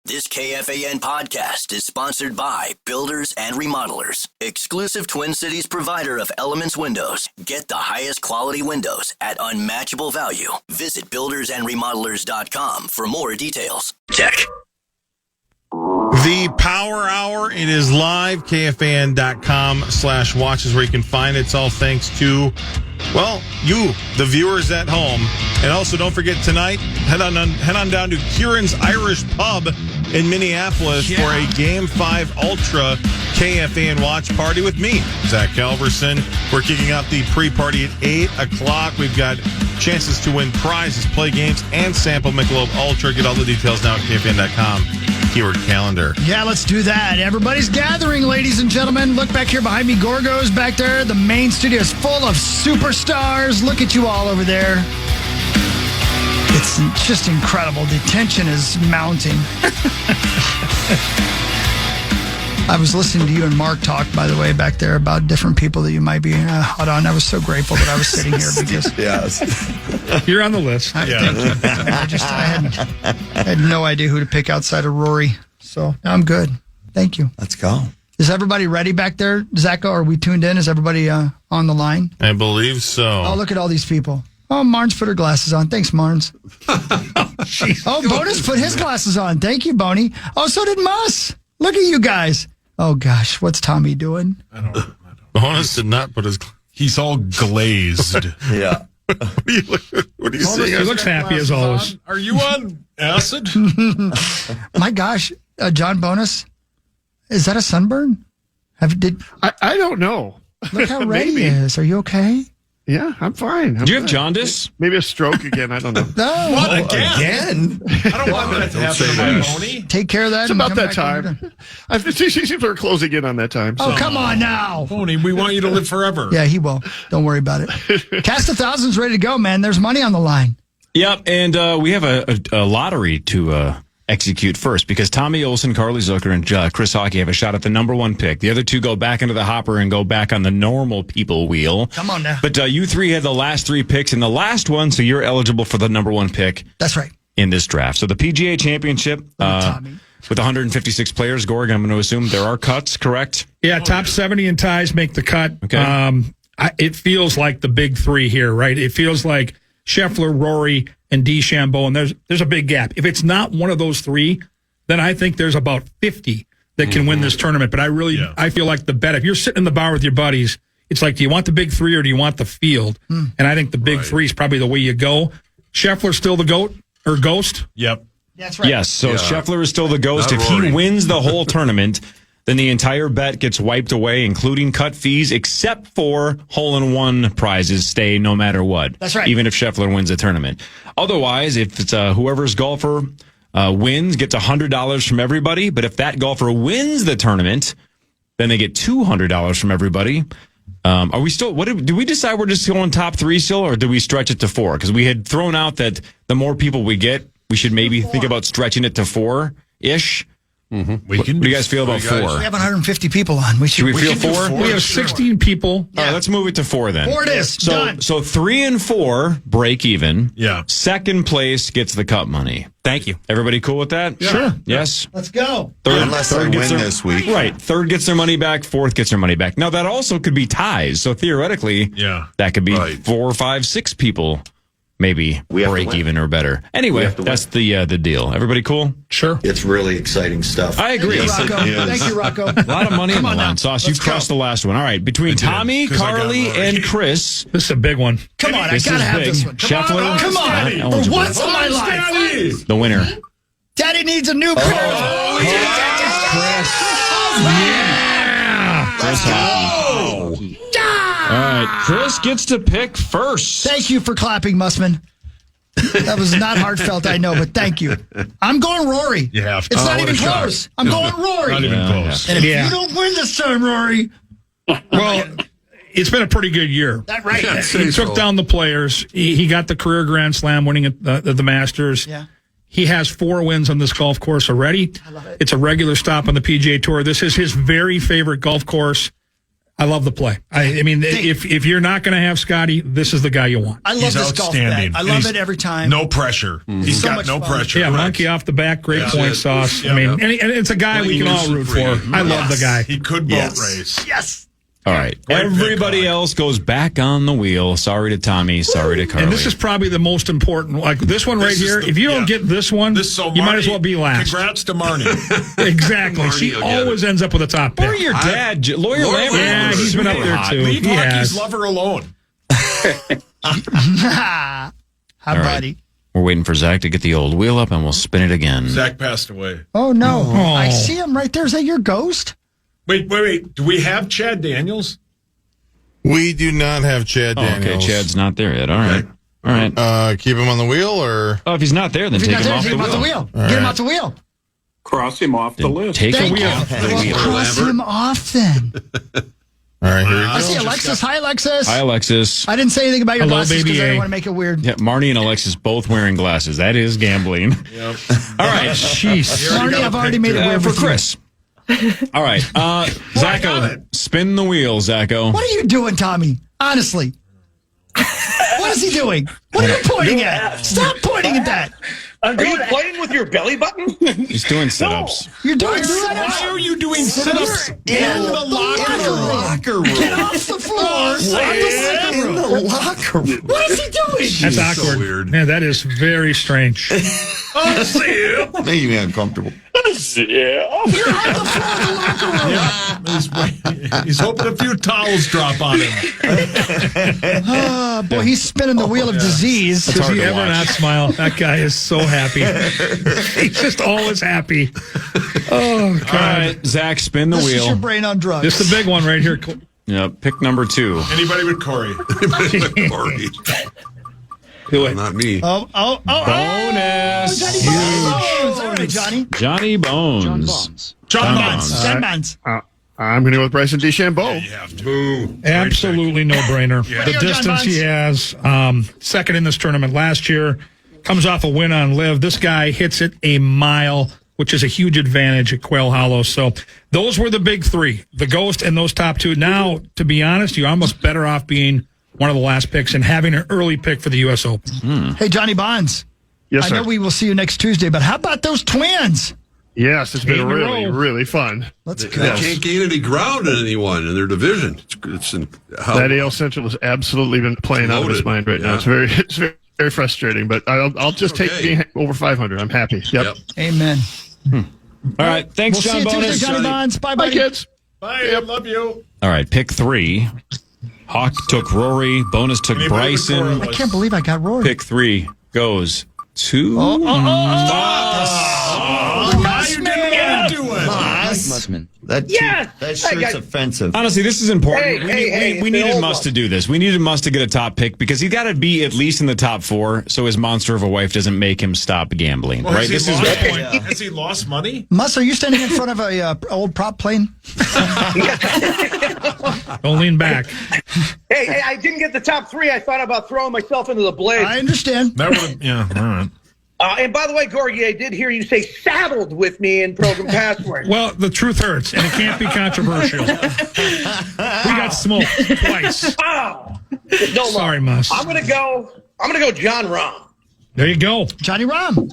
This KFAN podcast is sponsored by Builders and Remodelers, exclusive Twin Cities provider of Elements Windows. Get the highest quality windows at unmatchable value. Visit buildersandremodelers.com for more details. Check. The Power Hour, it is live, KFAN.com/watch is where you can find it. It's all thanks to, well, you, the viewers at home. And also, don't forget tonight, head on down to Kieran's Irish Pub in Minneapolis for a Game 5 Ultra KFAN watch party with me, Zach Halverson. We're kicking off the pre-party at 8 o'clock. We've got chances to win prizes, play games, and sample Michelob Ultra. Get all the details now at KFAN.com. Keyword calendar. Yeah, let's do that. Everybody's gathering, ladies and gentlemen. Look back here behind me. Gorgo's back there. The main studio is full of superstars. Look at you all over there. It's just incredible. The tension is mounting. I was listening to you and Mark talk, by the way, back there about different people that you might be hot on. I was so grateful that I was sitting here because... Yes. You're on the list. Thank you. I had no idea who to pick outside of Rory. So I'm good. Thank you. Let's go. Is everybody ready back there, Zacho? Are we tuned in? Is everybody on the line? I believe so. Oh, look at all these people. Oh, Marnes put her glasses on. Thanks, Marnes. Oh, Bonus put his glasses on. Thank you, Boney. Oh, so did Muss. Look at you guys. Oh, gosh. What's Tommy doing? I don't know. Bonus did not put his... He's all glazed. Yeah. What do you see? He looks happy as always. Are you on acid? My gosh. John Bonus, is that a sunburn? I don't know. Look how red he is. Are you okay? Yeah, I'm fine. Do you have jaundice? Maybe a stroke again. I don't know. No. What, again? I don't want that to happen to my pony. Take care of that. It's and about come that back time. People are closing in on that time. So. Oh, come on now. Pony, we want you to live forever. Yeah, he will. Don't worry about it. Cast of Thousands ready to go, man. There's money on the line. Yep, and we have a lottery to execute first because Tommy Olson, Carly Zucker, and Chris Hockey have a shot at the number one pick. The other two go back into the hopper and go back on the normal people wheel. Come on now. But you three had the last three picks in the last one, so you're eligible for the number one pick. That's right. In this draft. So the PGA Championship with 156 players, Gorg, I'm going to assume there are cuts, correct? Yeah, top 70 in ties make the cut. Okay. It feels like the big three here, right? It feels like Scheffler, Rory, and DeChambeau, and there's a big gap. If it's not one of those three, then I think there's about 50 that can win this tournament. But I feel like the bet, if you're sitting in the bar with your buddies, it's like, do you want the big three or do you want the field? And I think the big three is probably the way you go. Scheffler's still the GOAT or ghost? Yep. That's right. Yes, so Scheffler is still the ghost. If he wins the whole tournament, then the entire bet gets wiped away, including cut fees, except for hole-in-one prizes stay no matter what. That's right. Even if Scheffler wins the tournament. Otherwise, if it's whoever's golfer wins, gets $100 from everybody. But if that golfer wins the tournament, then they get $200 from everybody. Are we still? Do we decide we're just going top three still, or do we stretch it to four? Because we had thrown out that the more people we get, we should maybe think about stretching it to four-ish. Mm-hmm. What do you guys feel about four? We have 150 people on. Should we feel four? We have 16 people. All right, let's move it to four then. Four it is. Done. So 3 and 4 break even. Yeah. Second place gets the cup money. Thank you. Everybody cool with that? Yeah. Sure. Yes. Let's go. Unless they win this week. Right. Third gets their money back. Fourth gets their money back. Now, that also could be ties. So theoretically, that could be 4, 5, 6 people maybe break even or better. Anyway, that's the deal. Everybody cool? Sure. It's really exciting stuff. I agree. Thank you, Rocco. Thank you, Rocco. A lot of money on the line. Sauce, you've crossed the last one. All right. Between Tommy, Carly, and Chris. This is a big one. Come on, I gotta have this one. Scheffler. Come on. For once in my life. The winner. Daddy needs a new car. Chris. Yeah. Chris Hockey. All right. Chris gets to pick first. Thank you for clapping, Mussman. That was not heartfelt, I know, but thank you. I'm going Rory. You have to. It's not even close. I'm going Rory. Not even close. And if you don't win this time, Rory. Well, it's been a pretty good year. That right. He took down the players. He got the career Grand Slam winning at the Masters. Yeah. He has 4 wins on this golf course already. I love it. It's a regular stop on the PGA Tour. This is his very favorite golf course. I love the play. I mean, if you're not going to have Scotty, this is the guy you want. I love He's this golf bet. outstanding. I love it every time. No pressure. He's So got much no fun. pressure. Yeah, Correct. monkey off the back, great Yeah. point sauce. Yeah. I mean, and it's a guy we can all root for. I love the guy. He could boat race. Yes. All right. Great pick, Everybody Colin. else goes back on the wheel. Sorry to Tommy. Sorry to Carly. And this is probably the most important. Like this one right This is here. the- If you don't yeah. get this one, you might as well be last. Congrats to Marnie. Exactly. She Marnie will get always ends up with a top pick. Or your dad, Lawyer Lambert. Yeah, he's been up there too. Leave He Rocky's has. lover alone. How All right. buddy? We're waiting for Zach to get the old wheel up, and we'll spin it again. Zach passed away. Oh, no. Oh. I see him right there. Is that your ghost? Wait. Do we have Chad Daniels? We do not have Chad Oh, okay, Daniels. Chad's not there yet. All right. All right. Keep him on the wheel, or Oh, if he's not there, then If take he's him not off there, the take him wheel. off the wheel. Get him off the wheel. Cross him off the list. Take Thank him you. off the Well, wheel. cross him off then. all right, here we I go. see Alexis. Hi, Alexis. Hi, Alexis. I didn't say anything about your Hello, glasses baby because I A. didn't want to make it weird. Yeah, Marnie and Alexis both wearing glasses. That is gambling. Yep. All right. Jeez. Marty, I've already made it weird For with you. Chris. All right. Zacho, spin the wheel, Zacho. What are you doing, Tommy? Honestly. What is he doing? What are you pointing at? Stop pointing at that. Are you playing with your belly button? He's doing sit-ups. You're doing Why are you doing sit-ups in the locker room? Get off the floor. In the locker room. What is he doing? That's So awkward. weird. Man, that is very strange. Making me uncomfortable. Yeah. You're on the floor of the locker room. He's hoping a few towels drop on him. Boy, he's spinning the wheel of disease. Does he ever not smile? That guy is so happy. He's just always happy. Oh, God. All right, Zach, spin the This is your wheel. brain on drugs. This is the big one right here. Yeah, pick number 2. Anybody but Corey. Corey. Do it. Not me. Oh. Bonus. Johnny Bones. All right, Johnny. Johnny Bones. John Bones. Bonds. John Bones. I'm going to go with Bryson DeChambeau. You have to. Absolutely no brainer. Yeah. The Here you go, distance John he has, second in this tournament last year, comes off a win on Live. This guy hits it a mile, which is a huge advantage at Quail Hollow. So those were the big three, the Ghost and those top two. Now, to be honest, you're almost better off being one of the last picks and having an early pick for the U.S. Open. Hey, Johnny Bonds. Yes, I sir. know we will see you next Tuesday, but how about those twins? Yes, it's been 8 in a really, row. really fun. Let's They go. can't gain any ground in anyone in their division. That AL Central has absolutely been playing out of his Loaded. mind right now. Yeah. It's very frustrating, but I'll just take Okay. being over 500. I'm happy. Yep. Amen. All right, thanks, We'll see John you Bonus. Tuesday, Johnny Bonds. Bye, Bye, bye. kids. Bye. I love you. All right, pick 3. Hawk took Rory. Bonus took Anybody but Bryson. Corey. I can't believe I got Rory. Pick 3 goes to. Mussman. That shirt's offensive. Honestly, this is important. Hey, we it's needed the Muss old to do this. We needed Muss to get a top pick because he's got to be at least in the top 4 so his monster of a wife doesn't make him stop gambling. Well, right? Has he lost money? Mus, are you standing in front of a old prop plane? Don't lean back. Hey, I didn't get the top 3. I thought about throwing myself into the blade. I understand. That would yeah, all right. And by the way, Gorgie, I did hear you say saddled with me in Program Password. Well, the truth hurts, and it can't be controversial. We got smoked twice. Oh, no, Sorry, Muss. I'm gonna go John Rahm. There you go. Johnny Rahm.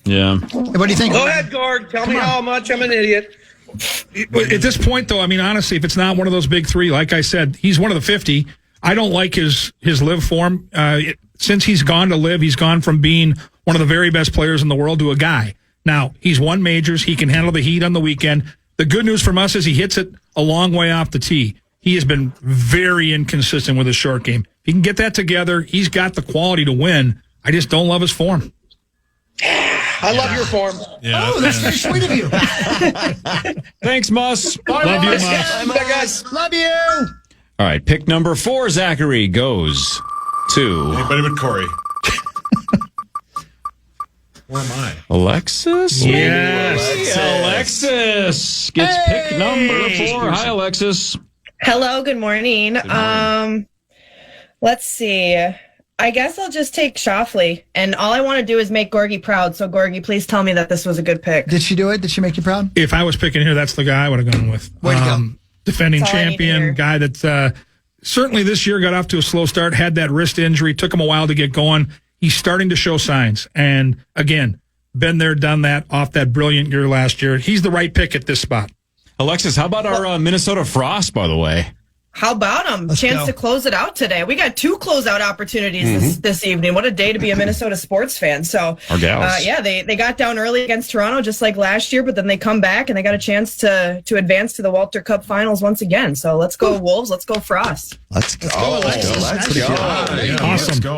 Yeah. What do you think? Go ahead, Gorg. Tell me how much I'm an idiot. At this point, though, I mean, honestly, if it's not one of those big three, like I said, he's one of the 50. I don't like his live form. Since he's gone to live, he's gone from being one of the very best players in the world to a guy. Now, he's won majors. He can handle the heat on the weekend. The good news from us is he hits it a long way off the tee. He has been very inconsistent with his short game. If he can get that together, he's got the quality to win. I just don't love his form. I love your form. Yeah. Oh, that's very sweet of you. Thanks, Muss. Love you, Muss. Bye, guys. Love you. All right, pick number 4, Zachary, goes to Anybody but Corey. Where am I? Alexis. Yes. Alexis gets pick number 4. Hi, Alexis. Hello, good morning. Let's see. I guess I'll just take Shoffley, and all I want to do is make Gorgie proud. So, Gorgie, please tell me that this was a good pick. Did she do it? Did she make you proud? If I was picking here, that's the guy I would have gone with. Way to go. defending That's all I need to hear. champion, guy that certainly this year got off to a slow start, had that wrist injury, took him a while to get going. He's starting to show signs. And again, been there, done that, off that brilliant year last year. He's the right pick at this spot. Alexis, how about our Minnesota Frost, by the way? How about them? Chance to close it out today. We got 2 closeout opportunities this evening. What a day to be a Minnesota sports fan. So, Our gals. they got down early against Toronto just like last year, but then they come back and they got a chance to advance to the Walter Cup finals once again. So let's go Wolves. Let's go Frost. Let's go. Let's go. Awesome. Awesome. Go.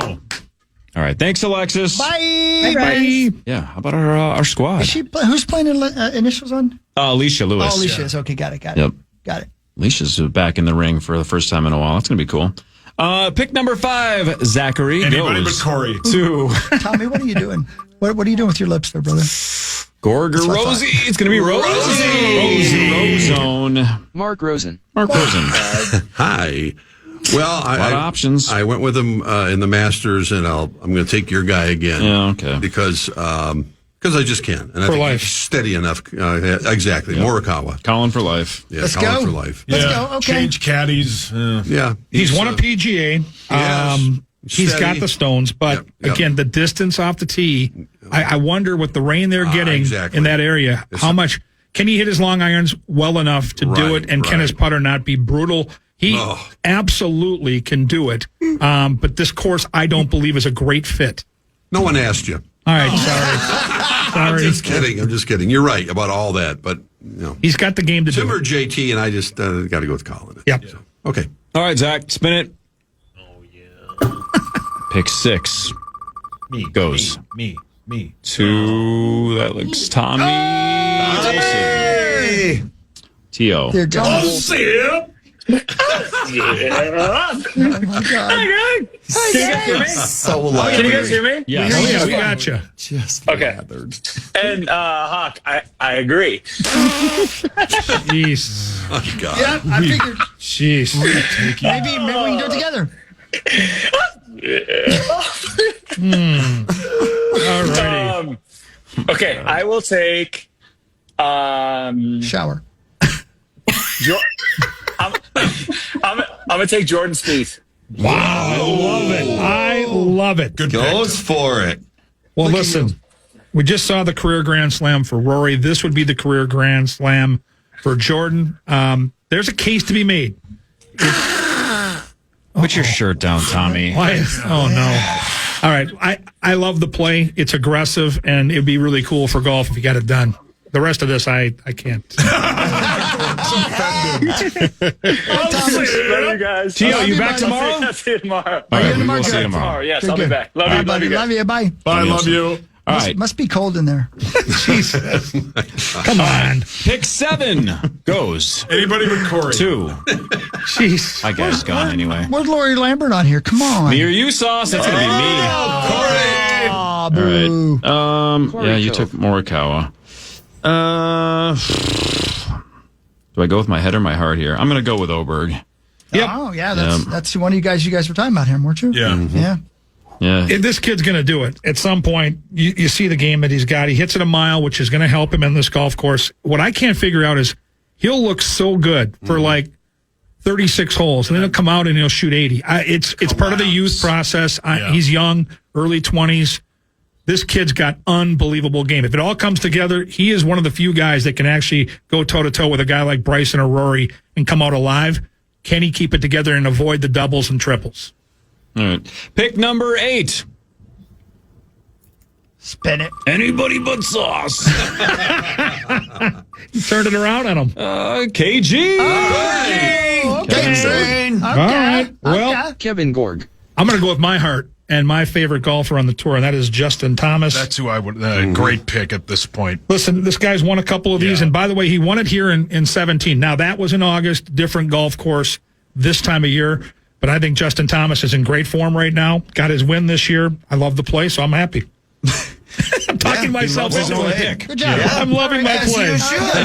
All right. Thanks, Alexis. Bye. Bye. Yeah. How about our squad? Who's playing initials on? Alicia Lewis. Oh, Alicia is okay. Got it. Yep. Got it. Alicia's back in the ring for the first time in a while. That's going to be cool. Pick number 5, Zachary. Anybody goes but Corey. to Tommy, what are you doing? What are you doing with your lips there, brother? Gorg or Rosie. It's going to be Rosie. Rosezone. Mark Rosen. Hi. Well, A lot of options. I went with him in the Masters, and I'm going to take your guy again. Yeah, okay. Because I just can. And I For think life. he's steady enough. Exactly. Morikawa. Colin for life. Yeah, Let's Colin go. for life. Let's go. Okay. Change caddies. Yeah. He's won a PGA. He's steady. got the stones, but Yep. again, the distance off the tee, I wonder with the rain they're getting exactly. in that area, how much can he hit his long irons well enough to do Right, it, and can his putter not be brutal? He absolutely can do it, but this course I don't believe is a great fit. No one asked you. All right, sorry. I'm just kidding. You're right about all that, but He's got the game to Tim do or it. JT, and I just got to go with Colin. Yep. So, okay. All right, Zach, spin it. Oh, yeah. Pick 6. Me. Goes. Me. To, that looks Tommy. Hey! T.O. Dear God. See So loud. Can you guys hear me? Yeah. Oh, yeah, we got you. Okay. And Hawk, I agree. Jeez. Oh, God. Yeah, I figured. Jeez. Maybe we can do it together. All righty. Okay, I will take. Shower. I'm gonna take Jordan Spieth. I love it. Good Goes for it. Well, listen, we just saw the career Grand Slam for Rory. This would be the career Grand Slam for Jordan. There's a case to be made. Put your shirt down, Tommy. Oh, no. All right. I love the play. It's aggressive, and it'd be really cool for golf if you got it done. The rest of this, I can't. Love you guys. T.O., you back tomorrow? I'll see you tomorrow. All right, we tomorrow? will see you Tomorrow, tomorrow. yes, Good, I'll be good. back. Love All you, right, buddy. guys. Love you. Bye. Bye, love you. All right. Must be cold in there. Jesus. Come on. Pick 7 goes Anybody but Corey. to. Jeez. I guy's gone anyway. Where's Lori Lambert on here? Come on. Me or you, Sauce? That's going to be me. Aw, All boo. right. Yeah, you took Morikawa. Do I go with my head or my heart here? I'm going to go with Oberg. Yep. Oh, yeah. That's one of you guys were talking about him, weren't you? Yeah. Yeah. Yeah. This kid's going to do it. At some point, you see the game that he's got. He hits it a mile, which is going to help him in this golf course. What I can't figure out is he'll look so good for like 36 holes, and then he'll come out and he'll shoot 80. It's part of the youth process. He's young, early 20s. This kid's got unbelievable game. If it all comes together, he is one of the few guys that can actually go toe-to-toe with a guy like Bryson or Rory and come out alive. Can he keep it together and avoid the doubles and triples? All right. Pick number 8. Spin it. Anybody but Sauce. You turned it around on him. KG. Okay. All right. Well, Kevin Gorg. I'm going to go with my heart and my favorite golfer on the tour, and that is Justin Thomas. That's who I would. Great pick at this point. Listen, this guy's won a couple of these, and by the way, he won it here in 17. Now, that was in August, different golf course this time of year, but I think Justin Thomas is in great form right now. Got his win this year. I love the play, so I'm happy. I'm talking myself into it. Good job. I'm loving my play.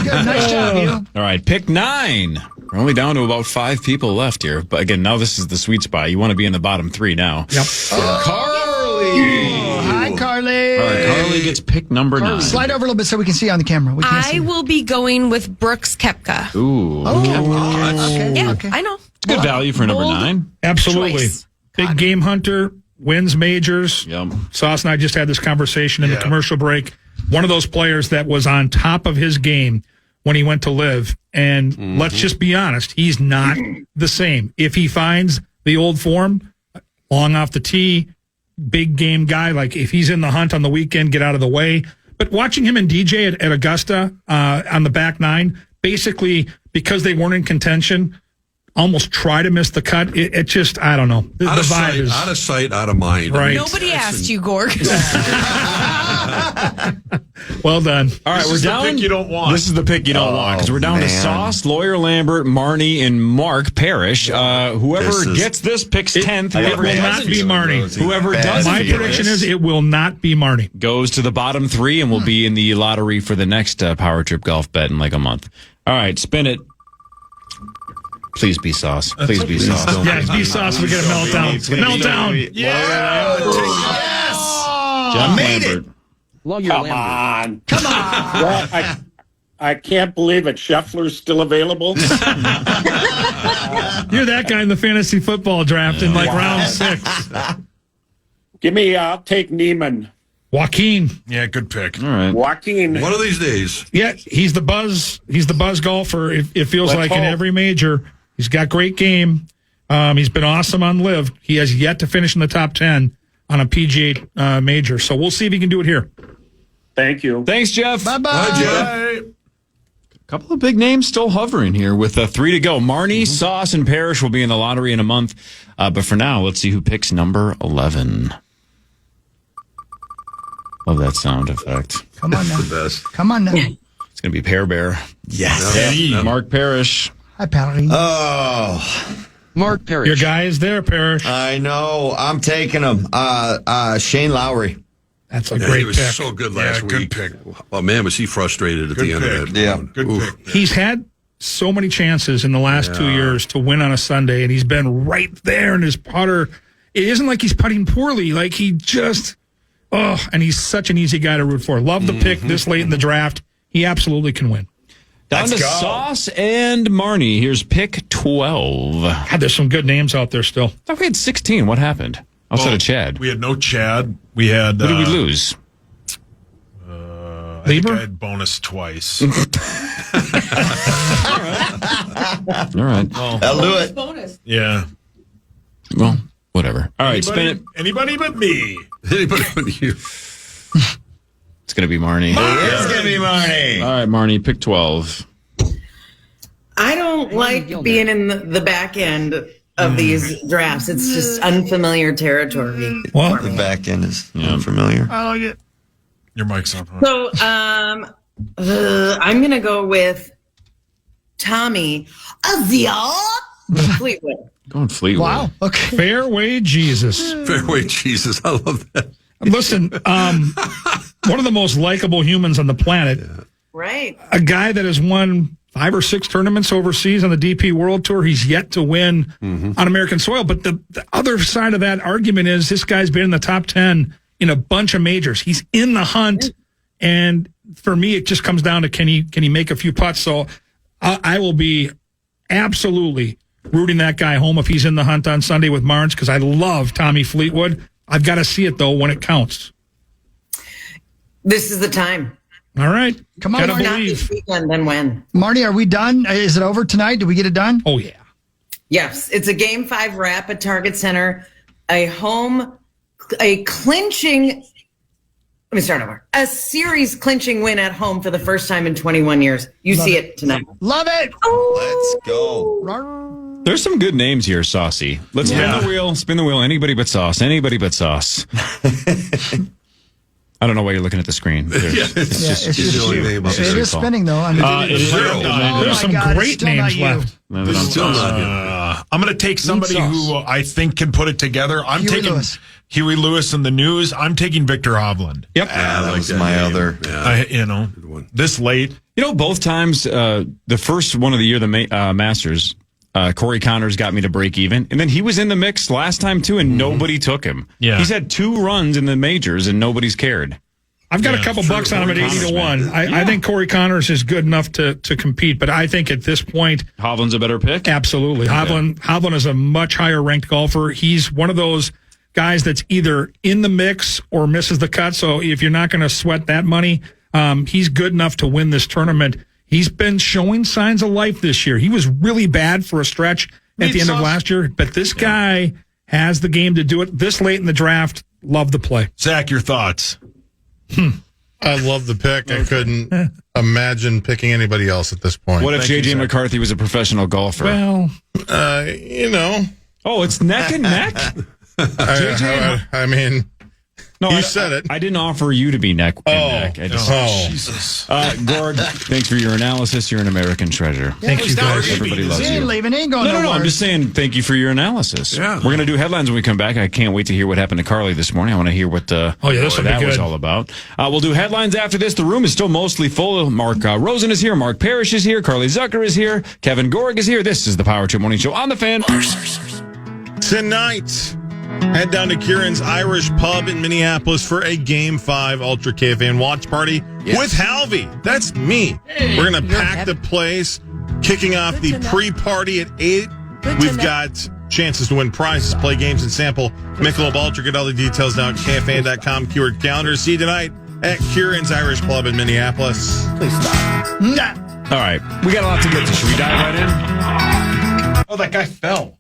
Good. Nice job, you. All right. Pick 9. We're only down to about 5 people left here. But again, now this is the sweet spot. You want to be in the bottom 3 now. Yep. Carly. Hi, Carly. All right, Carly gets pick number 9. Slide over a little bit so we can see on the camera. We can't I see. will be going with Brooks Koepka. Ooh. Okay. Yeah, Okay. I know. It's good value for number Bold 9. Absolutely. choice. Big game hunter, wins majors. Yep. Sauce and I just had this conversation in the commercial break. One of those players that was on top of his game when he went to live. And let's just be honest, he's not the same. If he finds the old form, long off the tee, big game guy, like if he's in the hunt on the weekend, get out of the way. But watching him and DJ at Augusta on the back 9, basically because they weren't in contention, almost try to miss the cut. It just, I don't know. The vibe is out of sight, out of mind. Right. Nobody asked you, Gorg. well done. All right, we're down. The pick you don't want. This is the pick you don't want because we're down to Sauce, Lawyer Lambert, Marnie, and Mark Parrish. Whoever gets this picks 10th. It will not be Marnie. Whoever doesn't My get prediction this is it will not be Marnie. goes to the bottom 3 and will be in the lottery for the next Power Trip golf bet in like a month. All right, spin it. Please be Sauce. Please be Sauce. Yeah, be Sauce. We get a meltdown. Meltdown. Yes! John Lambert. Come on. Well, I can't believe it. Scheffler's still available. You're that guy in the fantasy football draft in like round 6. I'll take Neiman. Joaquin. Yeah, good pick. All right. Joaquin. One of these days. Yeah, he's the buzz golfer. It feels Let's like in hope. every major. He's got great game. He's been awesome on Live. He has yet to finish in the top 10 on a PGA major. So we'll see if he can do it here. Thank you. Thanks, Jeff. Bye-bye. Bye, Jeff. Couple of big names still hovering here with 3 to go. Marnie, Sauce, and Parrish will be in the lottery in a month. But for now, let's see who picks number 11. Love that sound effect. Come on now. The best. Come on now. It's going to be Pear Bear. Yes. Yeah. Mark Parrish. Hi, Pallery. Mark Parrish. Your guy is there, Parrish. I know. I'm taking him. Shane Lowry. That's a Yeah, great he was pick. so good last good week. pick. Oh, man, was he frustrated at the end of that. Yeah. Good Oof. pick. He's had so many chances in the last 2 years to win on a Sunday, and he's been right there in his putter. It isn't like he's putting poorly. Like he just, and he's such an easy guy to root for. Love the pick this late in the draft. He absolutely can win. Down to Sauce and Marnie. Here's pick 12. God, there's some good names out there still. I thought we had 16. What happened? Outside of Chad. We had no Chad. We had. Who did we lose? I think I had bonus twice. All right. I'll do it. Yeah. Well, whatever. All right, spin it. Anybody but me. Anybody but you. It's going to be Marnie. It's going to be Marnie. All right, Marnie, pick 12. I don't like being in the back end of these drafts. It's just unfamiliar territory. Well, The back end is unfamiliar. I like it. Your mic's on. Huh? So I'm going to go with Tommy Fleetwood. Going Fleetwood. Wow. Okay. Fairway Jesus. Fairway Jesus. I love that. Listen, one of the most likable humans on the planet. Right. A guy that has won 5 or 6 tournaments overseas on the DP World Tour. He's yet to win on American soil. But the other side of that argument is this guy's been in the top 10 in a bunch of majors. He's in the hunt. And for me, it just comes down to can he make a few putts? So I will be absolutely rooting that guy home if he's in the hunt on Sunday with Marnes because I love Tommy Fleetwood. I've got to see it, though, when it counts. This is the time. All right. Come on, Gotta Marnie. Not believe. this weekend, then when? Marnie, are we done? Is it over tonight? Did we get it done? Oh, yeah. Yes. It's a Game 5 wrap at Target Center. A clinching... Let me start over. A series clinching win at home for the first time in 21 years. You see it tonight. Love it. Let's go. There's some good names here, Saucy. Let's spin the wheel. Spin the wheel. Anybody but Sauce. Anybody but Sauce. I don't know why you're looking at the screen. It's just the only name it is spinning, though. I mean, There's some God, it's great still not names you. left. Still not him. I'm going to take somebody who I think can put it together. I'm Huey taking Lewis. Huey Lewis in the news. I'm taking Victor Hovland. Yep. That was my other. Yeah. This late. You know, both times, the first one of the year, the Masters, Corey Connors got me to break even. And then he was in the mix last time, too, and nobody took him. Yeah. He's had 2 runs in the majors, and nobody's cared. I've got a couple bucks on him at 80-1. I think Corey Connors is good enough to compete, but I think at this point, Hovland's a better pick. Absolutely, Hovland is a much higher ranked golfer. He's one of those guys that's either in the mix or misses the cut. So if you're not going to sweat that money, he's good enough to win this tournament. He's been showing signs of life this year. He was really bad for a stretch at the end of last year, but this guy has the game to do it this late in the draft. Love the play. Zach, your thoughts? I love the pick. I couldn't imagine picking anybody else at this point. What if J.J. McCarthy was a professional golfer? Well, Oh, it's neck and neck? I mean, you said it. I didn't offer you to be neck and neck. Jesus. Gord, thanks for your analysis. You're an American treasure. Thank you, guys. Everybody loves He ain't you. leaving. He ain't going No, nowhere. I'm just saying thank you for your analysis. Yeah. We're going to do headlines when we come back. I can't wait to hear what happened to Carly this morning. I want to hear what this will be that was good. all about. We'll do headlines after this. The room is still mostly full. Mark Rosen is here. Mark Parrish is here. Carly Zucker is here. Kevin Gorg is here. This is the Power Trip Morning Show on The Fan. Tonight, head down to Kieran's Irish Pub in Minneapolis for a Game 5 Ultra KFAN watch party with Halvey. That's me. We're going to pack the place, kicking off the pre-party at 8. We've got chances to win prizes, play games, and sample Michelob Ultra. Get all the details now at KFAN.com, keyword calendar. See you tonight at Kieran's Irish Pub in Minneapolis. Please stop. Nah. All right. We got a lot to get to. Should we dive right in? Oh, that guy fell.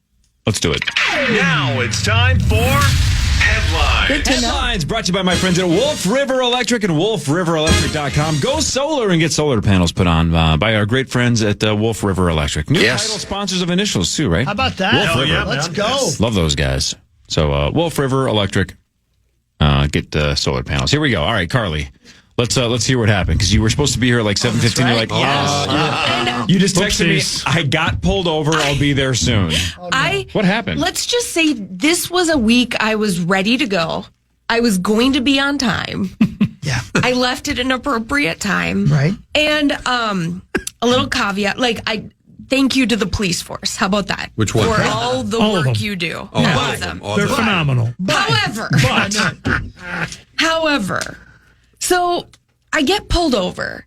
Let's do it. Now it's time for Headlines. Headlines brought to you by my friends at Wolf River Electric and WolfRiverElectric.com. Go solar and get solar panels put on by our great friends at Wolf River Electric. New title sponsors of Initials, too, right? How about that? Wolf River. Yeah, Let's go. Love those guys. So, Wolf River Electric, get solar panels. Here we go. All right, Carly. Let's hear what happened, because you were supposed to be here at like 7:15. You're like, you just texted me, I got pulled over, I'll be there soon. What happened? Let's just say this was a week I was ready to go. I was going to be on time. Yeah. I left at an appropriate time. Right. And a little caveat, I thank you to the police force. How about that? Which one? For all the All of work them. you do. All All of of them. them. They're phenomenal. However, so I get pulled over,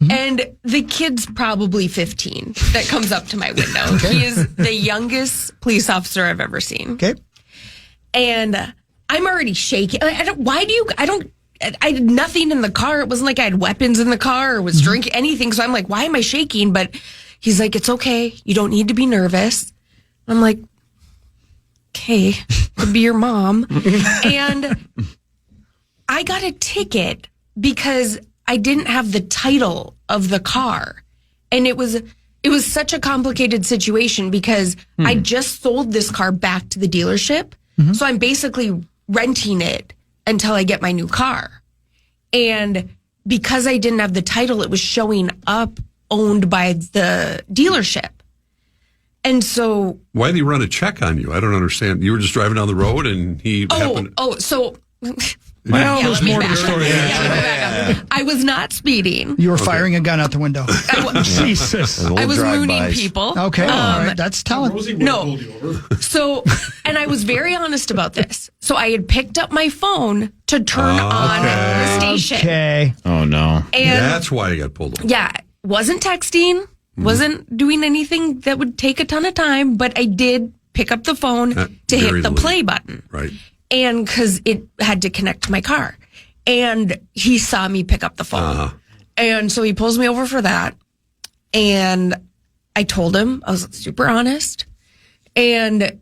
and the kid's probably 15 that comes up to my window. He is the youngest police officer I've ever seen. Okay. And I'm already shaking. I had nothing in the car. It wasn't like I had weapons in the car or was drinking anything. So I'm like, why am I shaking? But he's like, it's okay. You don't need to be nervous. I'm like, okay, could be your mom. And I got a ticket because I didn't have the title of the car. And it was such a complicated situation because I just sold this car back to the dealership. So I'm basically renting it until I get my new car. And because I didn't have the title, it was showing up owned by the dealership. And so... Why did he run a check on you? I don't understand. You were just driving down the road and he happened... So... Well, there's more to the story. I was not speeding. You were firing a gun out the window. Jesus. I was mooning people. Okay, all right. That's telling. No. So, and I was very honest about this. So I had picked up my phone to turn on the station. Okay. Oh, no. And that's why I got pulled over. yeah, wasn't texting, wasn't doing anything that would take a ton of time, but I did pick up the phone to hit the play button. Right. And because it had to connect to my car. And he saw me pick up the phone. And so he pulls me over for that. And I told him, I was super honest. And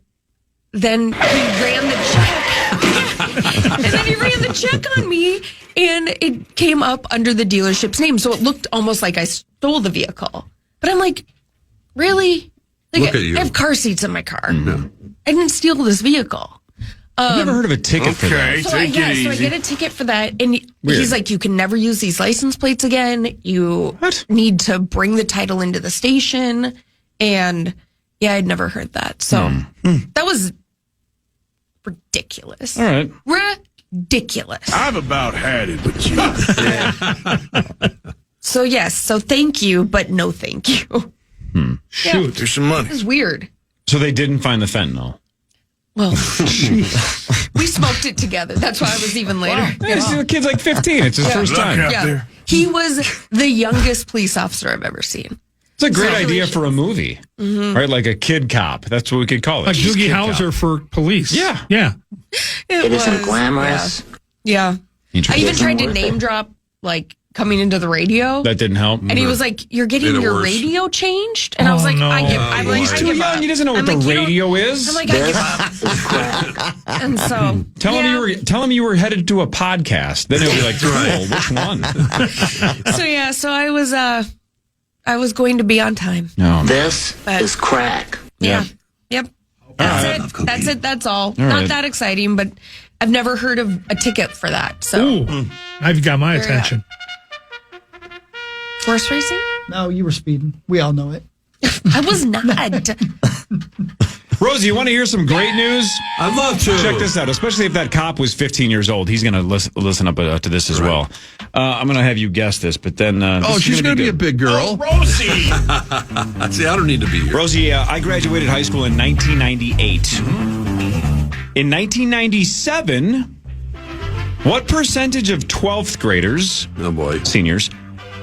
then he ran the check. And then he ran the check on me. And it came up under the dealership's name. So it looked almost like I stole the vehicle. But I'm like, really? Like, Look at you. I have car seats in my car. I didn't steal this vehicle. I've never heard of a ticket for that. So I get a ticket for that, and he's like, you can never use these license plates again. You need to bring the title into the station. And yeah, I'd never heard that. So that was ridiculous. All right. Ridiculous. I've about had it with you. So yes, so thank you, but no thank you. Shoot, there's some money. This is weird. So they didn't find the fentanyl. Well, we smoked it together. That's why I was even later. Wow. Yeah, the kid's like 15. It's his first time. Yeah. He was the youngest police officer I've ever seen. It's a great idea for a movie, right? Like a kid cop. That's what we could call it. Like Doogie Howser for police. Yeah. Yeah. It isn't glamorous. Yeah. I even tried to name drop, like, coming into the radio. That didn't help. And he was like, "You're getting your radio changed?" And I was like, no. He's too young. He doesn't know what the radio is. I'm like, I give up. And so Tell him you were headed to a podcast. Then he'll be like, cool, which one? So I was going to be on time. No. This is crack. Yeah. Yep. That's it. That's all. Not that exciting, but I've never heard of a ticket for that. So Ooh, I've got my attention. Horse racing? No, you were speeding. We all know it. I was not. Rosie, you want to hear some great news? I'd love to. Check this out, especially if that cop was 15 years old. He's going to listen up to this as well. I'm going to have you guess this, but then... she's going to be a big girl. Oh, Rosie! See, I don't need to be here. Rosie, I graduated high school in 1998. In 1997, what percentage of 12th graders, seniors,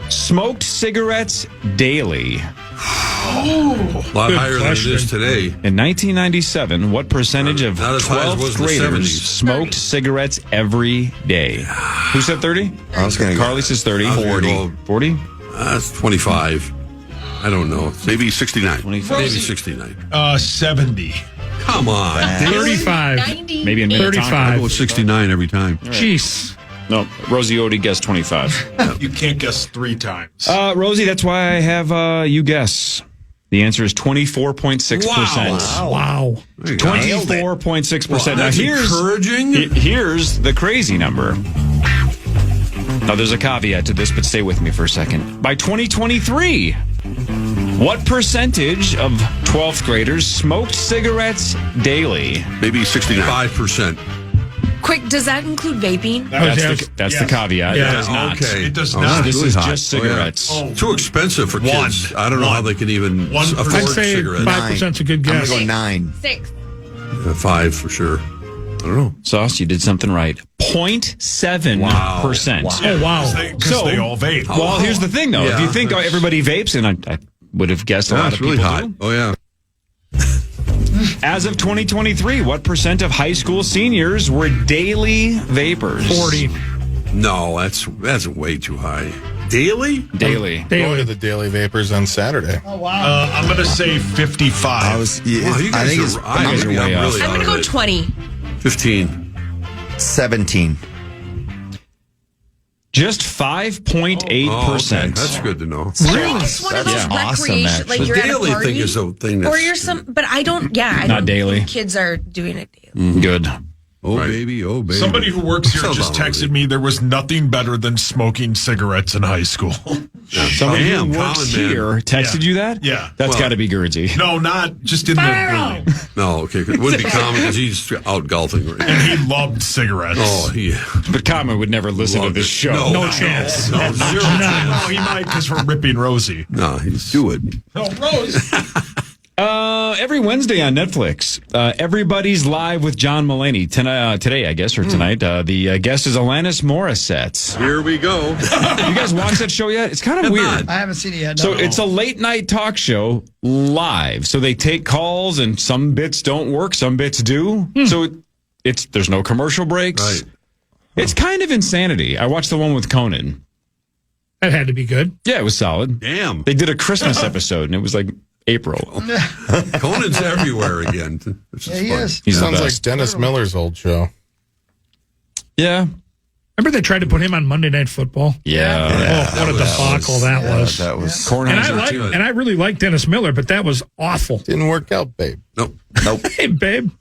smoked cigarettes daily? A lot higher than it is today. In 1997, what percentage of Not as high as it 12th was in the graders 70s. smoked cigarettes every day? Who said 30? Carly says 30. 40. 40? That's 25. I don't know. Maybe 69. 25. Maybe 69. 70. Come on. 35. 90. Maybe in Minnetonka. 35. I go 69 every time. Jeez. No, Rosie Odie guessed 25. You can't guess 3 times. Rosie, that's why I have you guess. The answer is 24.6%. Wow. 24.6%. Well, now that's encouraging. Here's the crazy number. Now there's a caveat to this, but stay with me for a second. By 2023, what percentage of 12th graders smoked cigarettes daily? Maybe 69. 5%. Quick, does that include vaping? That's the caveat. Yeah. It does not. Okay. It does Oh, not. that's This really is high. just cigarettes. Oh, yeah. Too expensive for kids. I don't know how they can even 1%. afford I'd say cigarettes. 5% is a good I'm guess. going to go 9. 6. 5 for sure. I don't know. Sauce, you did something right. 0.7%. Oh, wow. Because they all vape. Well, here's the thing, though. Yeah. If you think everybody vapes, and I would have guessed a lot That's of really people hot. do. Oh, yeah. As of 2023, what percent of high school seniors were daily vapors? 40. No, that's way too high. Daily? Daily. Going to the Daily Vapors on Saturday. Oh, wow. I'm going to say 55. Wow, you guys I think are, it's I guys are maybe way I'm off. really I'm out going to of go it. 20. 15. 17. Just 5.8%. Oh, okay. That's good to know. So it's one of those That's awesome, recreation, actually. like The you're at a daily party, thing is a thing that's... or you're but I don't. Yeah, I Not don't daily. think kids are doing it daily. Good. Oh, baby, oh, baby. Somebody who works here Sounds just about texted right. me there was nothing better than smoking cigarettes in high school. Somebody Damn, who works common man. here texted you that? Yeah. That's Well- got to be Guernsey. No, not just in the building. No, okay. It wouldn't be common because he's out golfing right now. And he loved cigarettes. Oh, yeah. But Common would never listen to Loved this it. show. No chance. No, zero No, chance. he might because we're ripping Rosie. No, he's do it. Oh, Rose. Every Wednesday on Netflix, Everybody's Live with John Mulaney. Today, I guess, or tonight. The guest is Alanis Morissette. Here we go. You guys watch that show yet? It's kind of weird. I haven't seen it yet. So No. it's a late night talk show live. So they take calls and some bits don't work, some bits do. So there's no commercial breaks. Right. It's kind of insanity. I watched the one with Conan. That had to be good. Yeah, it was solid. Damn. They did a Christmas episode and it was like April. Conan's everywhere again. This Yeah, he fun. is. He's the Sounds like best. Dennis Miller's old show. Yeah. Remember they tried to put him on Monday Night Football? Yeah. Oh, what a debacle that was. That was. And I really like Dennis Miller, but that was awful. Didn't work out, babe. Nope. Hey, babe.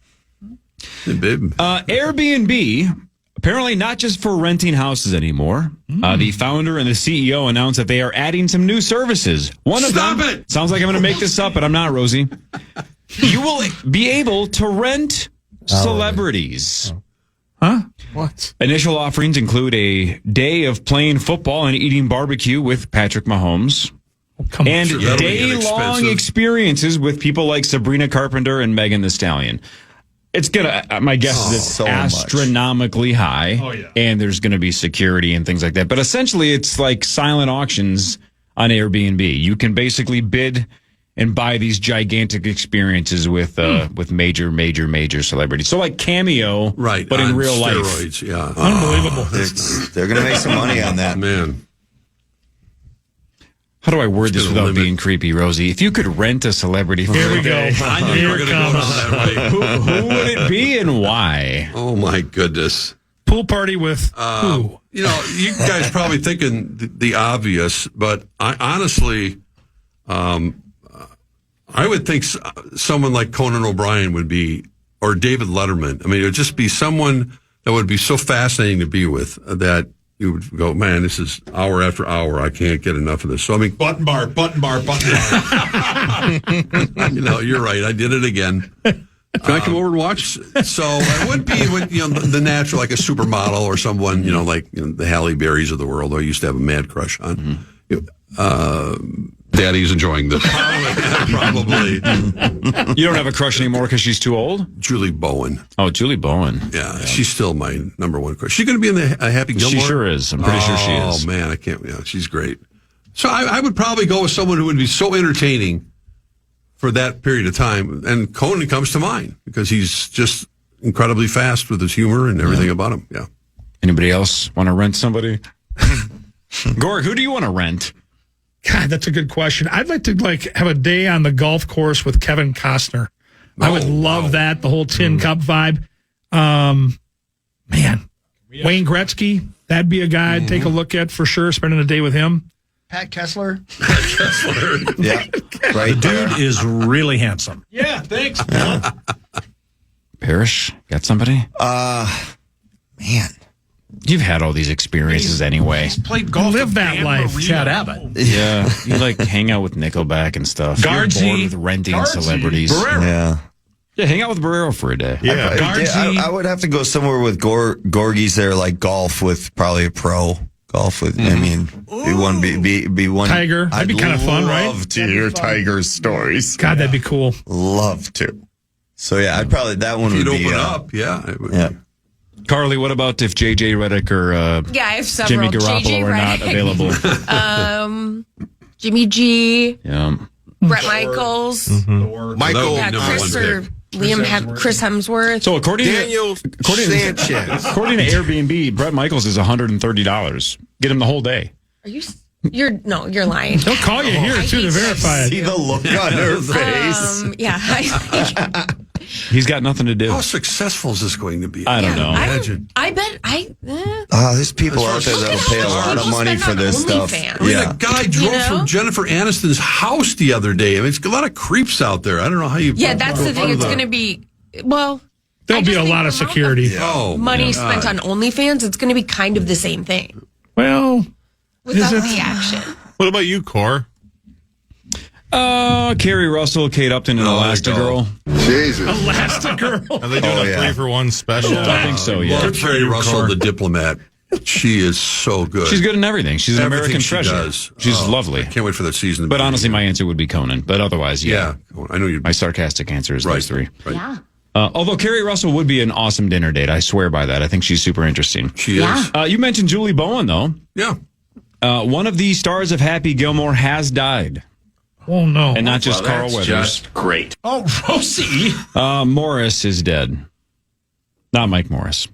Hey, babe. Airbnb, apparently not just for renting houses anymore. The founder and the CEO announced that they are adding some new services. One of Stop them it! sounds like I'm going to make this up, but I'm not, Rosie. You will be able to rent celebrities. Huh? What? Initial offerings include a day of playing football and eating barbecue with Patrick Mahomes. Come And Sure, that'll be day-long inexpensive. experiences with people like Sabrina Carpenter and Megan Thee Stallion. It's gonna. My guess is it's so astronomically high, and there's going to be security and things like that. But essentially, it's like silent auctions on Airbnb. You can basically bid and buy these gigantic experiences with major celebrities. So like Cameo, right? But in real steroids, life, yeah, unbelievable. They're going to make some money on that, man. How do I word this without being creepy, Rosie? If you could rent a celebrity for Here a we day, go. I knew you were going to go down that way. who would it be and why? Oh my goodness! Pool party with who? You know, you guys probably thinking the obvious, but I honestly, I would think someone like Conan O'Brien would be, or David Letterman. I mean, it would just be someone that would be so fascinating to be with that you would go, man, this is hour after hour. I can't get enough of this. So I mean, Button bar. you know, you're right. I did it again. Can I come over and watch? So it would be, the natural, like a supermodel or someone, like the Halle Berrys of the world. I used to have a mad crush on. Daddy's enjoying this. Probably. You don't have a crush anymore because she's too old? Julie Bowen. Oh, Julie Bowen. Yeah, she's still my number one crush. She's going to be in the Happy Gilmore? She sure is. I'm pretty sure she is. Oh, man, I can't. Yeah, she's great. So I would probably go with someone who would be so entertaining for that period of time. And Conan comes to mind because he's just incredibly fast with his humor and everything about him. Yeah. Anybody else want to rent somebody? Gorg, who do you want to rent? God, that's a good question. I'd like to have a day on the golf course with Kevin Costner. I would love that, the whole Tin Cup vibe. Man, Wayne Gretzky, that'd be a guy I'd take a look at for sure, spending a day with him. Pat Kessler. Yeah, right. The dude is really handsome. Yeah, thanks. Parrish, got somebody? Man. You've had all these experiences anyway. He's played golf. Live that life, Marino. Chad Abbott. Yeah, you hang out with Nickelback and stuff. Guardsy. You're bored with renting celebrities. Yeah. Yeah, hang out with Barrero for a day. Yeah, I would have to go somewhere with Gorgies there, like golf with probably a pro. Golf with, I mean, be one. Tiger. That'd be kind of fun, right? Love to hear Tiger's stories. God, that'd be cool. Love to. So, yeah, I'd probably, that one You'd would be. open up, yeah. It would Yeah. Carly, what about if J.J. Redick or Yeah, I have several. Jimmy Garoppolo JJ are not Redick. available? Jimmy G, Yeah. Brett Michaels, Michael, yeah, Chris or Chris Hemsworth. So according Daniel Sanchez. according to Airbnb, Brett Michaels is $130. Get him the whole day. Are you? You're lying. They'll call you here, too, to verify it. See the look on her face. Yeah. He's got nothing to do. how successful is this going to be? I don't know. Imagine. I bet There's people out there that'll pay a lot of money for this stuff. OnlyFans. I mean, the guy drove know? from Jennifer Aniston's house the other day. I mean, it's a lot of creeps out there. I don't know how you. Yeah, that's the thing. It's going to be, well. There'll be a lot of security. Oh, money my spent God. on OnlyFans, it's going to be kind of the same thing Well, without it? the action. What about you, Cor? Carrie Russell, Kate Upton, and Elastigirl. Jesus. Elastigirl. Are they doing a 3-for-1 special? I think so, yeah. Love Carrie Russell, the diplomat. She is so good. She's good in everything. She's an Everything American she treasure. does. She's Oh, lovely. I can't wait for that season. But honestly, my answer would be Conan. But otherwise, yeah. I know you. My sarcastic answer is those three. Right. Yeah. Although Carrie Russell would be an awesome dinner date. I swear by that. I think she's super interesting. She is. You mentioned Julie Bowen, though. Yeah. One of the stars of Happy Gilmore has died. Oh, no. And not just Carl Weathers. Just great. Oh, Rosie. Morris is dead. Not Mike Morris.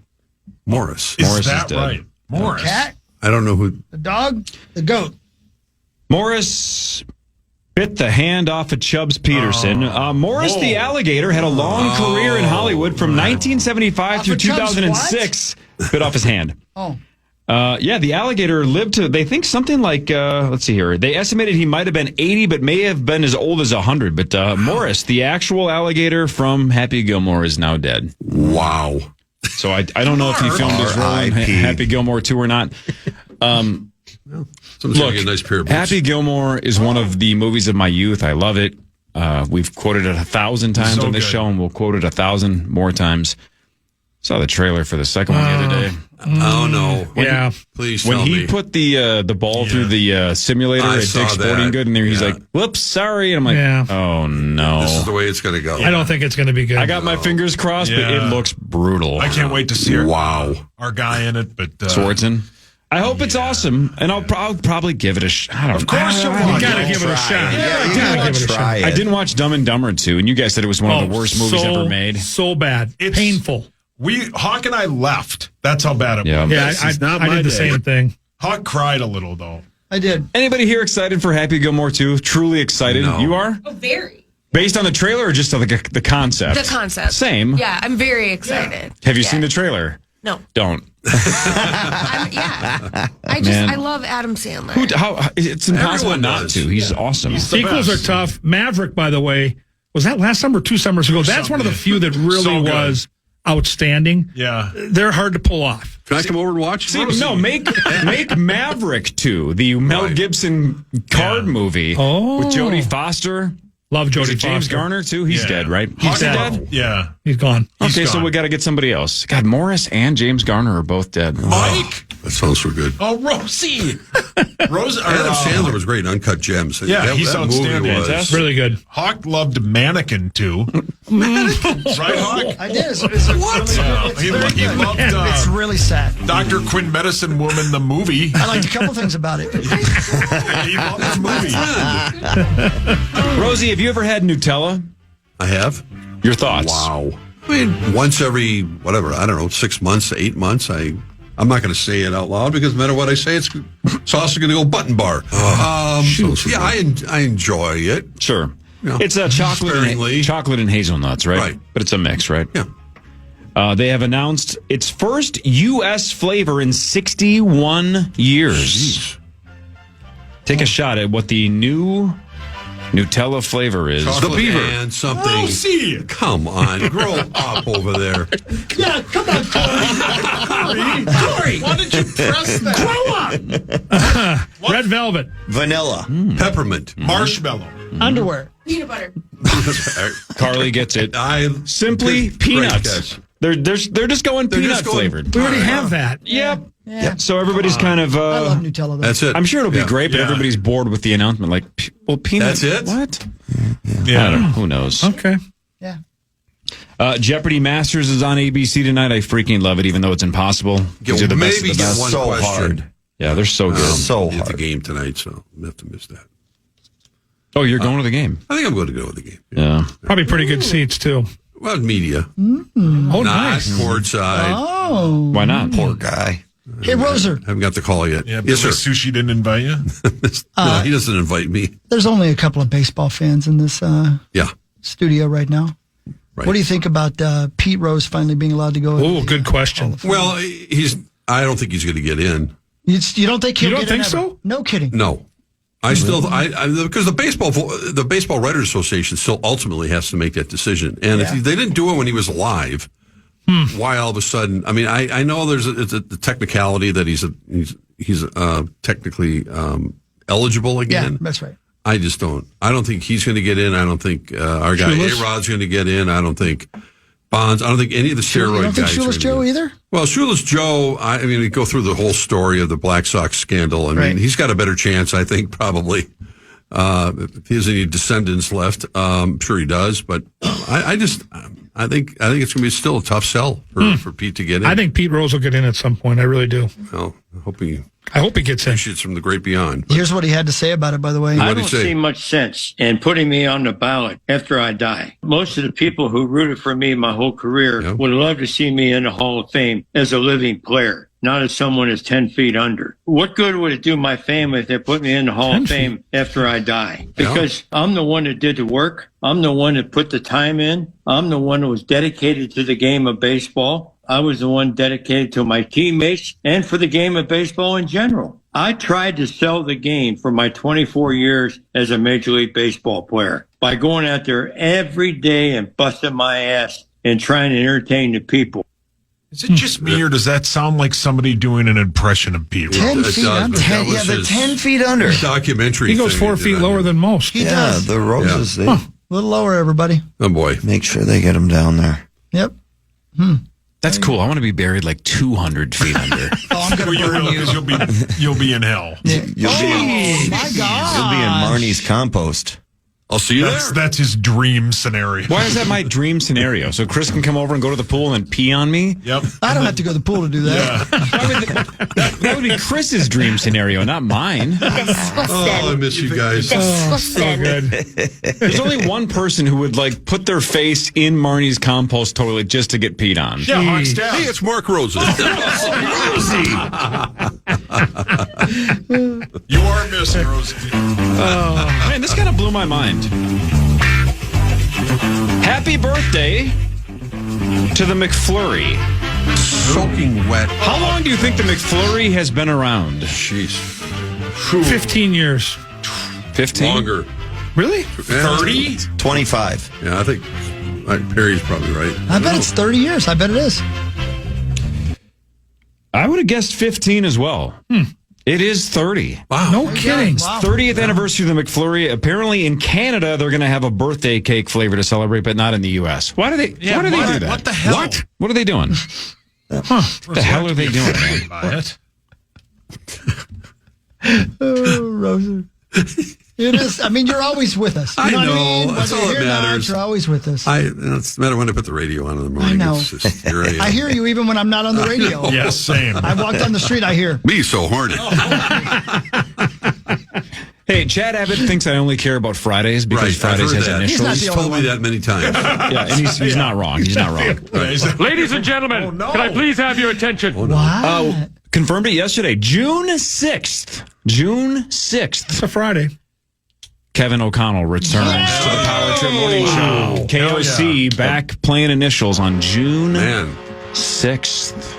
Morris. Morris is that dead. right? Morris. Cat, I don't know who. the dog, the goat. Morris bit the hand off of Chubbs Peterson. Morris the alligator had a long career in Hollywood from 1975 through of Chubbs 2006. Bit off his hand. Oh. Yeah, the alligator lived to, they think something like, let's see here. They estimated he might have been 80, but may have been as old as 100. But Morris, the actual alligator from Happy Gilmore, is now dead. Wow. So I don't know if he filmed his role in Happy Gilmore 2 or not. Someone's gonna get a nice pair of boots. Happy Gilmore is one of the movies of my youth. I love it. We've quoted it 1,000 times on this show, and we'll quote it 1,000 more times. Saw the trailer for the second one the other day. Oh no! Please when tell he me. put the ball through the simulator I at saw Dick's Sporting that. Good, and there he's like, "Whoops, sorry," and I'm like, "Oh no, This is the way it's going to go." I don't think it's going to be good. I got my fingers crossed, but it looks brutal. I can't wait to see our guy in it. But Swartzen. I hope it's awesome, and I'll probably give it a shot. Of course you will. You got to give it a shot. You gotta try it. I didn't watch Dumb and Dumber 2, and you guys said it was one of the worst movies ever made. So bad. It's painful. Hawk and I left. That's how bad it was. Yeah, I did the same thing. Hawk cried a little, though. I did. Anybody here excited for Happy Gilmore 2? Truly excited? No. You are? Oh, very. Based on the trailer or just on the concept? The concept. Same. Yeah, I'm very excited. Have you seen the trailer? No. Don't. I love Adam Sandler. It's impossible Everyone not does. to. He's awesome. Sequels are tough. Maverick, by the way, was that last summer or 2 summers ago? That's one of the few that really So good. was outstanding. Yeah. They're hard to pull off. Can I come over and watch? No, make Maverick 2, the Mel Gibson card movie with Jodie Foster. Love Jodie Foster. James Garner, too? He's dead, right? He's dead. Yeah. He's gone. Okay, so we got to get somebody else. God, Morris and James Garner are both dead. Mike. That sounds so good. Oh, Rosie. Adam Sandler was great in Uncut Gems. Yeah, he's that outstanding. movie was Fantastic. Really good. Hawk loved Mannequin, too. Mannequin? Right, Hawk? I did. What? He loved It's really sad. Dr. Quinn Medicine Woman, the movie. I liked a couple things about it. He loved the movie. Rosie, have you ever had Nutella? I have. Your thoughts? Wow. I mean, once every, 6 months to 8 months, I'm not going to say it out loud because no matter what I say, it's also going to go button bar. I enjoy it. Sure. Yeah. It's chocolate and hazelnuts, right? Right. But it's a mix, right? Yeah. They have announced its first U.S. flavor in 61 years. Jeez. Take a shot at what the new Nutella flavor is. Chocolate and something. Oh, see. Come on, grow up over there. Yeah, come on, Corey, why did you press that? Grow up. Red velvet. Vanilla. Peppermint. Marshmallow. Underwear. Peanut butter. Carly gets it. Simply Great peanuts. catch. They're just going peanut flavored. We already have that. Yep. Yeah. So everybody's kind of. I love Nutella, though. That's it. I'm sure it'll be Yeah. great, but Yeah. everybody's bored with the announcement. Like, well, peanuts. That's it? What? Yeah. I don't know. Who knows? Okay. Yeah. Jeopardy Masters is on ABC tonight. I freaking love it, even though it's impossible. These are the best of Maybe the get best. one So question. hard. Yeah, they're so good. So At the hard. game tonight, so I have to miss that. Oh, you're going to the game? I think I'm going to go to the game. Yeah. Probably pretty good seats, too. Well, media. Oh, Not nice. courtside. Oh. Why not? Poor guy. Hey, Roser, Haven't got the call yet. Yeah, Yes, Billy sir. Sushi didn't invite you? No, he doesn't invite me. there's only a couple of baseball fans in this Yeah. studio right now. Right. What do you think about Pete Rose finally being allowed to go? Oh, good question. Well, I don't think he's going to get in. You don't think he'll You don't get in think ever? so? No kidding. No. I still, because the Baseball Writers Association still ultimately has to make that decision. And if they didn't do it when he was alive, why all of a sudden? I mean, I know there's the technicality that he's technically eligible again. Yeah, that's right. I just don't. I don't think he's going to get in. I don't think our guy A-Rod's going to get in. I don't think Bonds. I don't think any of the steroid You don't think guys. Shoeless Joe either? Well, Shoeless Joe, I mean, we go through the whole story of the Black Sox scandal. I mean, he's got a better chance, I think, probably. If he has any descendants left, I'm sure he does. But I think it's going to be still a tough sell for Pete to get in. I think Pete Rose will get in at some point. I really do. Well, I hope he gets in. Shoots from the great beyond. Here's what he had to say about it, by the way. I don't see much sense in putting me on the ballot after I die. Most of the people who rooted for me my whole career would love to see me in the Hall of Fame as a living player, not as someone who's 10 feet under. What good would it do my family if they put me in the Hall of Fame after I die? Because I'm the one that did the work. I'm the one that put the time in. I'm the one that was dedicated to the game of baseball. I was the one dedicated to my teammates and for the game of baseball in general. I tried to sell the game for my 24 years as a Major League Baseball player by going out there every day and busting my ass and trying to entertain the people. Is it just me, or does that sound like somebody doing an impression of Pete Rose? 10 feet under. They're 10 feet under. Documentary. He goes 4 feet lower than most. He does. The Roses. A little lower, everybody. Oh, boy. Make sure they get him down there. Yep. That's cool. I want to be buried like 200 feet under. I'm going to burn you. You'll be in hell. My God. You'll be in Marnie's compost. I'll see you there. That's his dream scenario. Why is that my dream scenario? So Chris can come over and go to the pool and pee on me? Yep. I don't have to go to the pool to do that. That would be Chris's dream scenario, not mine. Oh, I miss you guys. So good. There's only one person who would like put their face in Marnie's compost toilet just to get peed on. Yeah, Hawks down. Hey, it's Mark Rosen. You are missing, Rosie. Man, this kind of blew my mind. Happy birthday to the McFlurry. Soaking wet. How long do you think the McFlurry has been around? Jeez. 15 years. 15? Longer. Really? 30? 25. Yeah, I think Perry's probably right. I bet it's 30 years. I bet it is. I would have guessed 15 as well. It is 30. Wow. No kidding. Wow. 30th anniversary of the McFlurry. Apparently in Canada, they're going to have a birthday cake flavor to celebrate, but not in the U.S. Why do they do that? What the hell? What are they doing? What the hell are they doing, man? By it. Oh, Rosen. It is. I mean, you're always with us. You I know. What I know. mean? That's Whether all you're that here or not, matters. you're always with us. It doesn't matter when I put the radio on in the morning. I know. It's just, here I am. I hear you even when I'm not on the radio. Yeah, same. I walk down the street, I hear. Me so horny. Hey, Chad Abbott thinks I only care about Fridays because Right, I've Fridays heard has that. initials. He's told me that many times. Yeah, and he's not wrong. He's not wrong. Ladies and gentlemen, can I please have your attention? What? Confirmed it yesterday. June 6th. June 6th. It's a Friday. Kevin O'Connell returns to the Power Trip Morning Show. KOC back playing initials on June 6th.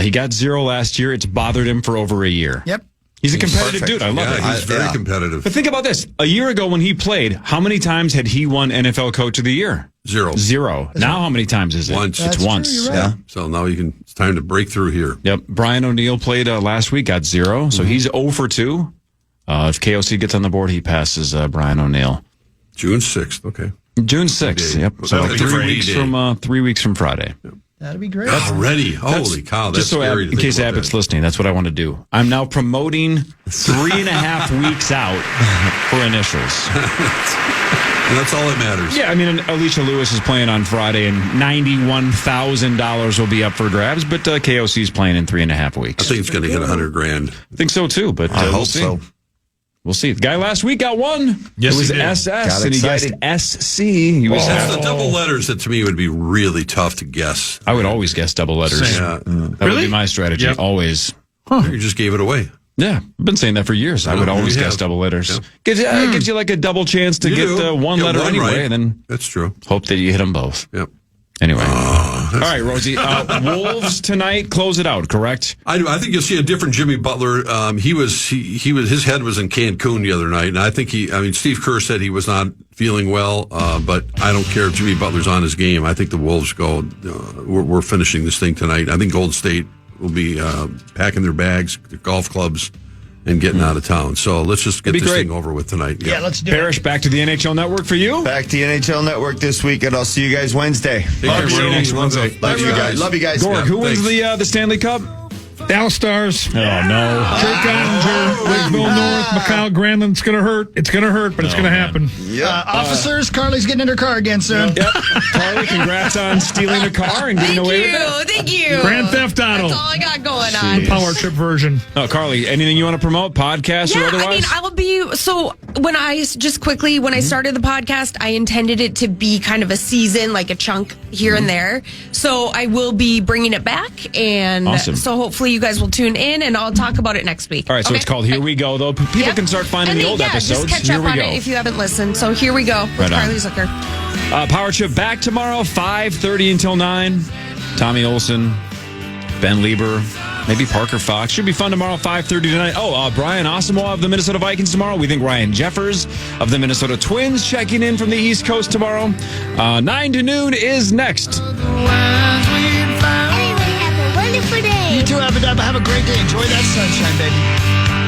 He got 0 last year. It's bothered him for over a year. Yep. He's a competitive dude. I love it. He's very competitive. But think about this. A year ago when he played, how many times had he won NFL Coach of the Year? 0. Now how many times is it? Once. It's once. True, you're right. So now it's time to break through here. Yep. Brian O'Neill played last week, got 0. So he's 0 for 2. If KOC gets on the board, he passes Brian O'Neill. June 6th. Okay. June 6th. Yep. So That's a 3 weeks from Friday. Yep. That'd be great. Already. Holy cow. That's Just so scary to in think case about Abbott's that. listening, that's what I want to do. I'm now promoting 3.5 weeks out for initials. That's all that matters. Yeah, I mean, Alicia Lewis is playing on Friday, and $91,000 will be up for grabs, but KOC is playing in 3.5 weeks. I think it's going to hit $100,000. I think so, too, but I we'll hope see. so. We'll see. The guy last week got 1. Yes, it was he did. SS, Got and he guessed excited. SC. He was It's the double letters that to me would be really tough to guess. I would always guess double letters. Yeah. That would be my strategy, Yep. always. You just gave it away. Yeah, I've been saying that for years. I would always guess double letters. Yep. Gives you like a double chance to get one letter one anyway, right. and then That's true. hope that you hit them both. Yep. Anyway. All right, Rosie. Wolves tonight, close it out, correct? I think you'll see a different Jimmy Butler. His head was in Cancun the other night, and I think Steve Kerr said he was not feeling well, but I don't care if Jimmy Butler's on his game. I think the Wolves go, we're finishing this thing tonight. I think Golden State will be packing their bags, their golf clubs, and getting out of town. So let's just get this thing over with tonight. Yeah, let's do Parrish, back to the NHL Network for you. Back to the NHL Network this week, and I'll see you guys Wednesday. Love you. Next Wednesday. Love you guys. Love you guys. Gorg, who wins the Stanley Cup? Dallas Stars. Oh, no. Jake Ottinger, Lakeville North, Mikhail Granlund. It's going to hurt. It's going to hurt, but it's going to happen. Officers, Carly's getting in her car again soon. Yep. Carly, congrats on stealing a car and getting away with it. Thank you. Grand Theft Auto. That's all I got going on. The Power Trip version. Oh, Carly, anything you want to promote, podcast or otherwise? I mean, I will be. So when I started the podcast, I intended it to be kind of a season, like a chunk here and there. So I will be bringing it back, and Awesome. so hopefully you guys will tune in, and I'll talk about it next week. All right, so it's called Here We Go, though. People can start finding And the then, old yeah, episodes. Just catch Here up we on go. it if you haven't listened. So here we go with Right on. Carly Zucker. Power Trip back tomorrow, 5:30 until 9. Tommy Olson, Ben Lieber, maybe Parker Fox. Should be fun tomorrow, 5:30 tonight. Brian Asamoah of the Minnesota Vikings tomorrow. We think Ryan Jeffers of the Minnesota Twins checking in from the East Coast tomorrow. 9 to noon is next. You too, have a great day. Enjoy that sunshine, baby.